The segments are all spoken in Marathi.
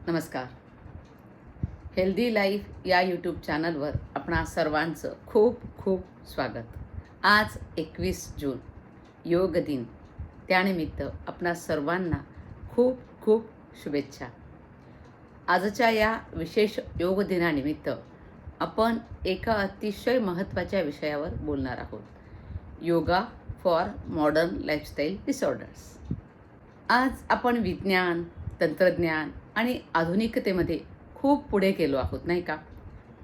नमस्कार. हेल्दी लाईफ या यूट्यूब चॅनलवर आपणा सर्वांचं खूप खूप स्वागत. आज 21 जून योग दिन, त्यानिमित्त आपणा सर्वांना खूप खूप शुभेच्छा. आजच्या या विशेष योग दिनानिमित्त आपण एका अतिशय महत्त्वाच्या विषयावर बोलणार आहोत. Yoga for modern lifestyle disorders. आज आपण विज्ञान, तंत्रज्ञान आणि आधुनिकतेमध्ये खूप पुढे गेलो आहोत, नाही का?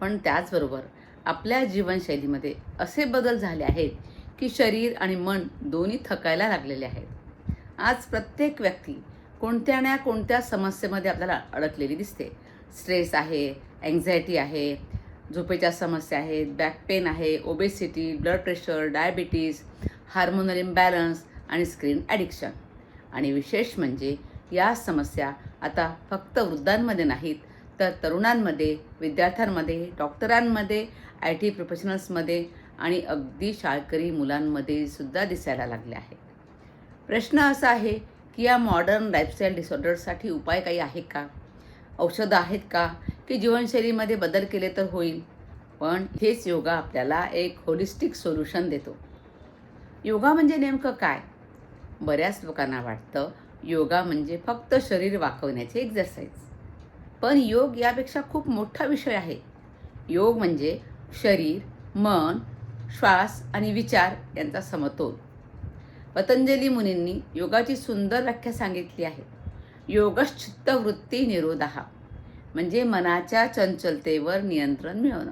पण त्याचबरोबर आपल्या जीवनशैलीमध्ये असे बदल झाले आहेत की शरीर आणि मन दोन्ही थकायला लागलेले आहेत. आज प्रत्येक व्यक्ती कोणत्या ना कोणत्या समस्येमध्ये आपल्याला अडकलेली दिसते. स्ट्रेस आहे, अँक्झायटी आहे, झोपेच्या समस्या आहेत, बॅक पेन आहे, obesity, blood pressure, diabetes, hormonal imbalance आणि स्क्रीन ॲडिक्शन. आणि विशेष म्हणजे या समस्या आता फक्त वृद्धांमध्ये नाहीत, तर तरुणांमध्ये, विद्यार्थ्यांमध्ये, डॉक्टरांमध्ये, IT प्रोफेशनल्समध्ये आणि अगदी शाळकरी मुलांमध्ये सुद्धा दिसायला लागले आहेत. प्रश्न असा आहे की या मॉडर्न लाईफस्टाईल डिसऑर्डर्ससाठी उपाय काही आहे का? औषधं आहेत का की जीवनशैलीमध्ये बदल केले तर होईल? पण हेच योगा आपल्याला एक होलिस्टिक सोल्युशन देतो. योगा म्हणजे नेमकं काय? बऱ्याच लोकांना वाटतं योगा म्हणजे फक्त शरीर वाकवण्याचे एक्झरसाइज. पण योग यापेक्षा खूप मोठा विषय आहे. योग म्हणजे शरीर, मन, श्वास आणि विचार यांचा समतोल. पतंजली मुनींनी योगाची सुंदर व्याख्या सांगितली आहे. योगश्चित्त वृत्ती निरोधः, म्हणजे मनाच्या चंचलतेवर नियंत्रण मिळवणं.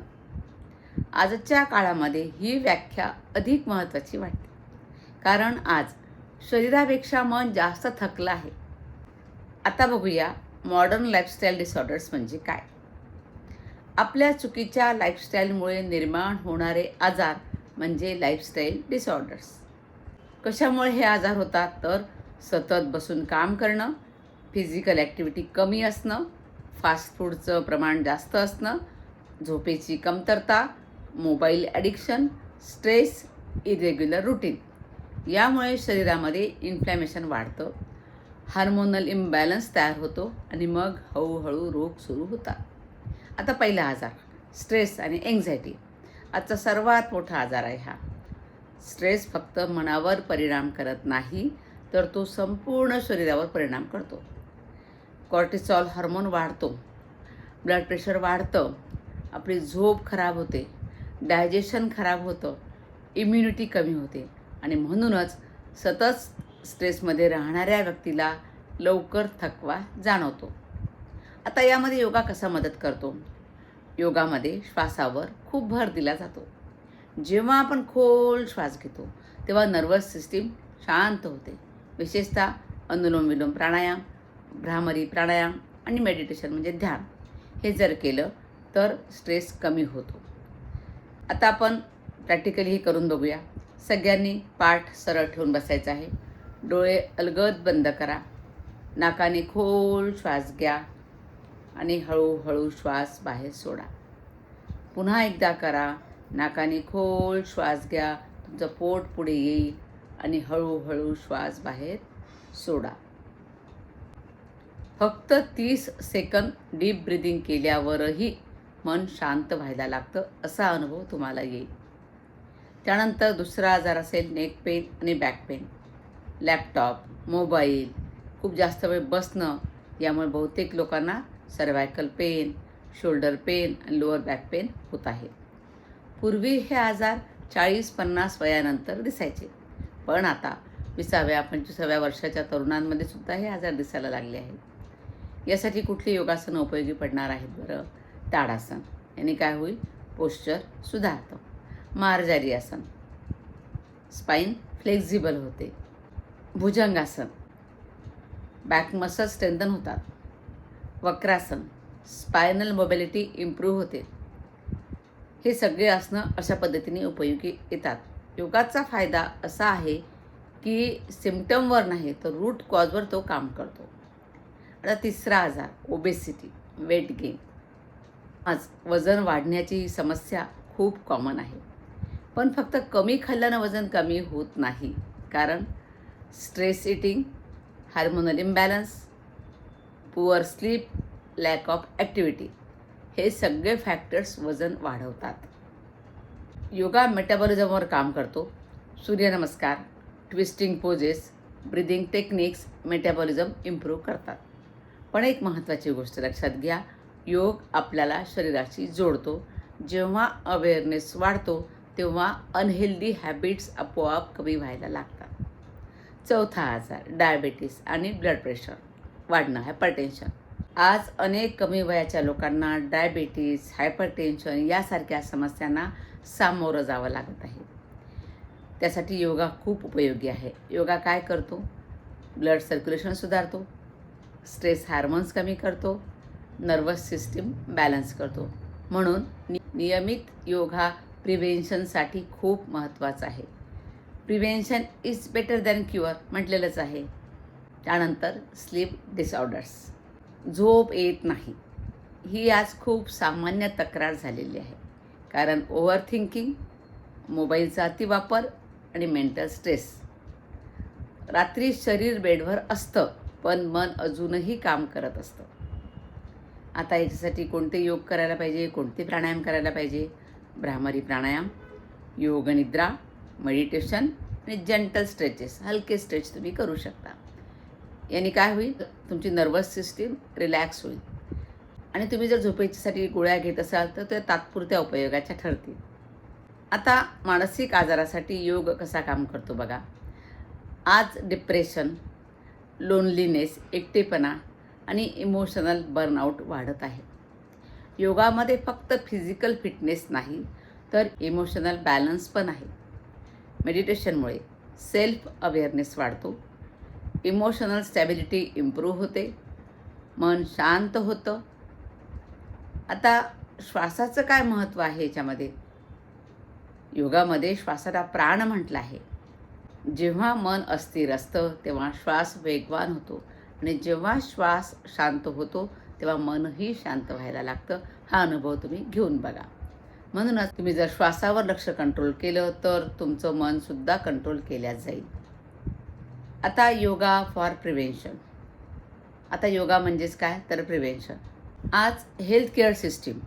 आजच्या काळामध्ये ही व्याख्या अधिक महत्त्वाची वाटते, कारण आज शरीरापेक्षा मन जास्त थकलं आहे. आता बघूया मॉडर्न लाईफस्टाईल डिसऑर्डर्स म्हणजे काय. आपल्या चुकीच्या लाईफस्टाईलमुळे निर्माण होणारे आजार म्हणजे लाईफस्टाईल डिसऑर्डर्स. कशामुळे हे आजार होतात? तर सतत बसून काम करणं, फिजिकल ॲक्टिव्हिटी कमी असणं, फास्ट फूडचं प्रमाण जास्त असणं, झोपेची कमतरता, mobile addiction, stress, irregular routine. यामुळे शरीरामध्ये इन्फ्लॅमेशन वाढतं, हार्मोनल इम्बॅलन्स तयार होतो आणि मग हळूहळू रोग सुरू होतात. आता पहिला आजार, स्ट्रेस आणि एन्झायटी. आजचा सर्वात मोठा आजार आहे हा. स्ट्रेस फक्त मनावर परिणाम करत नाही, तर तो संपूर्ण शरीरावर परिणाम करतो. कॉर्टिसॉल हार्मोन वाढतो, ब्लड प्रेशर वाढतं, आपली झोप खराब होते, डायजेशन खराब होतं, इम्युनिटी कमी होते आणि म्हणूनच सतत स्ट्रेसमध्ये राहणाऱ्या व्यक्तीला लवकर थकवा जाणवतो. आता यामध्ये योगा कसा मदत करतो? योगामध्ये श्वासावर खूप भर दिला जातो. जेव्हा आपण खोल श्वास घेतो तेव्हा नर्वस सिस्टीम शांत होते. विशेषतः अनुलोम विलोम प्राणायाम, भ्रामरी प्राणायाम आणि मेडिटेशन म्हणजे ध्यान, हे जर केलं तर स्ट्रेस कमी होतो. आता आपण प्रॅक्टिकली हे करून बघूया. सगळ्यांनी पाठ सरळ ठेवून बसायचं आहे. डोळे अलगद बंद करा. नाकाने खोल श्वास घ्या आणि हळूहळू श्वास बाहेर सोडा. पुन्हा एकदा करा. नाकाने खोल श्वास घ्या, तुमचं पोट पुढे येईल आणि हळूहळू श्वास बाहेर सोडा. फक्त 30 सेकंद डीप ब्रिदिंग केल्यावरही मन शांत व्हायला लागतं, असा अनुभव तुम्हाला येईल. त्यानंतर दुसरा आजार असेल नेक पेन आणि बॅक पेन. लॅपटॉप, मोबाईल, खूप जास्त वेळ बसणं, यामुळे बहुतेक लोकांना सर्वायकल पेन, शोल्डर पेन आणि लोअर बॅक पेन होत आहे. पूर्वी हे आजार 40-50 वयानंतर दिसायचे, पण आता 20व्या-25व्या वर्षाच्या तरुणांमध्ये सुद्धा हे आजार दिसायला लागले आहेत. यासाठी कुठली योगासनं उपयोगी पडणार आहेत बरं? ताडासन. याने काय होईल? पोश्चर सुधारतं. मार्जारी आसन, स्पाइन फ्लेक्झिबल होते. भुजंगासन, बॅक मसल स्ट्रेंथन होतात. वक्रासन, स्पायनल मोबिलिटी इम्प्रूव्ह होते. हे सगळे आसनं अशा पद्धतीने उपयोगी येतात. योगाचा फायदा असा आहे की सिम्पटमवर नाही, तर रूट कॉजवर तो काम करतो. आता तिसरा आजार, ओबेसिटी, वेट गेन. आज वजन वाढण्याची ही समस्या खूप कॉमन आहे. पण फक्त कमी खाल्ल्यानं वजन कमी होत नाही, कारण stress eating, hormonal imbalance, poor sleep, lack of activity हे सगळे फॅक्टर्स वजन वाढवतात. योगा मेटाबॉलिझमवर काम करतो. Surya Namaskar, twisting poses, breathing techniques metabolism improve करतात. पण एक महत्त्वाची गोष्ट लक्षात घ्या, योग आपल्याला शरीराशी जोडतो. जेव्हा अवेअरनेस वाढतो तेव्हा अनहेल्दी हॅबिट्स आपोआप कमी व्हायला लागतात. चौथा आजार डायबेटीस आणि ब्लड प्रेशर वाढणं, हायपरटेन्शन. आज अनेक कमी वयाच्या लोकांना डायबेटीस, हायपरटेन्शन यासारख्या समस्यांना सामोरं जावं लागत आहे. त्यासाठी योगा खूप उपयोगी आहे. योगा काय करतो? ब्लड सर्क्युलेशन सुधारतो, स्ट्रेस हार्मोन्स कमी करतो, नर्वस सिस्टीम बॅलन्स करतो. म्हणून नियमित योग हा प्रिव्हेन्शनसाठी खूप महत्त्वाचा आहे. Prevention is better than cure म्हटलेलंच आहे. त्यानंतर स्लीप डिसऑर्डर्स, झोप येत नाही, ही आज खूप सामान्य तक्रार झालेली आहे. कारण ओव्हर थिंकिंग, मोबाईलचा अतिवापर आणि मेंटल स्ट्रेस. रात्री शरीर बेडवर असतं पण मन अजूनही काम करत असतं. आता याच्यासाठी कोणते योग करायला पाहिजे, कोणते प्राणायाम करायला पाहिजे? भ्रामरी प्राणायाम, योग निद्रा, मेडिटेशन आणि जंटल स्ट्रेचेस, हलके स्ट्रेच तुम्ही करू शकता. याने काय होईल? तुमची नर्वस सिस्टीम रिलॅक्स होईल आणि तुम्ही जर झोपेसाठी गोळ्या घेत असाल तर ते तात्पुरत्या उपयोगाच्या ठरतील. आता मानसिक आजारासाठी योग कसा काम करतो बघा. आज डिप्रेशन, लोनलीनेस, एकटेपणा आणि इमोशनल बर्नआउट वाढत आहे. योगामध्ये फक्त फिजिकल फिटनेस नाही तर इमोशनल बॅलन्स पण आहे. मेडिटेशनमुळे सेल्फ अवेअरनेस वाढतो, इमोशनल स्टॅबिलिटी इम्प्रूव्ह होते, मन शांत होतं. आता श्वासाचं काय महत्त्व आहे याच्यामध्ये? योगामध्ये श्वासाला प्राण म्हटलं आहे. जेव्हा मन अस्थिर असतं तेव्हा श्वास वेगवान होतो आणि जेव्हा श्वास शांत होतो तेव्हा मनही शांत व्हायला लागतं. हा अनुभव तुम्ही घेऊन बघा. म्हणूनच तुम्ही जर श्वासावर लक्ष कंट्रोल केलं तर तुमचं मनसुद्धा कंट्रोल केल्या जाईल. आता योगा फॉर प्रिव्हेन्शन. आता योगा म्हणजेच काय तर प्रिव्हेन्शन. आज हेल्थ केअर सिस्टीम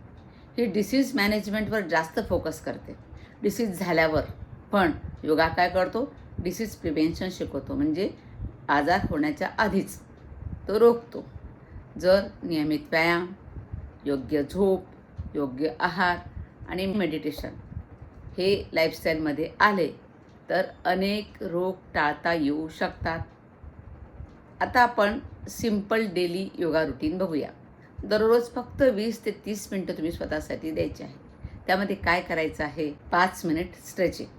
ही डिसीज मॅनेजमेंटवर जास्त फोकस करते. डिसीज झाल्यावर पण योगा काय करतो? डिसीज प्रिव्हेन्शन शिकवतो, म्हणजे आजार होण्याच्या आधीच तो रोखतो. जर नियमित व्यायाम, योग्य झोप, योग्य आहार आणि मेडिटेशन हे लाईफस्टाईलमध्ये आले तर अनेक रोग टाळता येऊ शकतात. आता आपण सिंपल डेली योगा रुटीन बघूया. दररोज फक्त 20 ते 30 मिनटं तुम्ही स्वतःसाठी द्यायची आहे. त्यामध्ये काय करायचं आहे? 5 मिनिट स्ट्रेचिंग,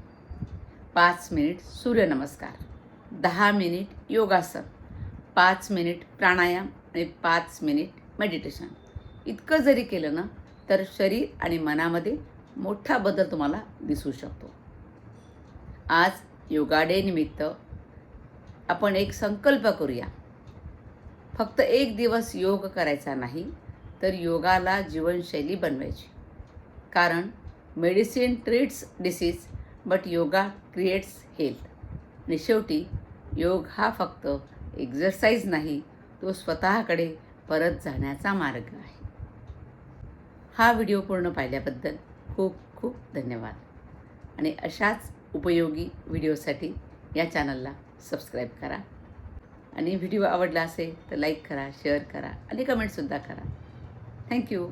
5 मिनिट सूर्यनमस्कार, 10 मिनिट योगासन, 5 मिनिट प्राणायाम आणि 5 मिनिट मेडिटेशन. इतकं जरी केलं ना तर शरीर आणि मनामध्ये मोठा बदल तुम्हाला दिसू शकतो. आज योगा डे निमित्त आपण एक संकल्प करूया. फक्त एक दिवस योग करायचा नाही तर योगाला जीवनशैली बनवायची. कारण medicine treats disease but yoga creates health. आणि शेवटी योग हा फक्त एक्झरसाइज नाही, तो स्वतःकडे परत जाण्याचा मार्ग आहे. हा व्हिडिओ पूर्ण पाहिल्याबद्दल खूप खूप धन्यवाद. आणि अशाच उपयोगी व्हिडिओसाठी या चॅनलला सबस्क्राईब करा. आणि व्हिडिओ आवडला असेल तर लाईक करा, शेअर करा आणि कमेंटसुद्धा करा. थँक्यू.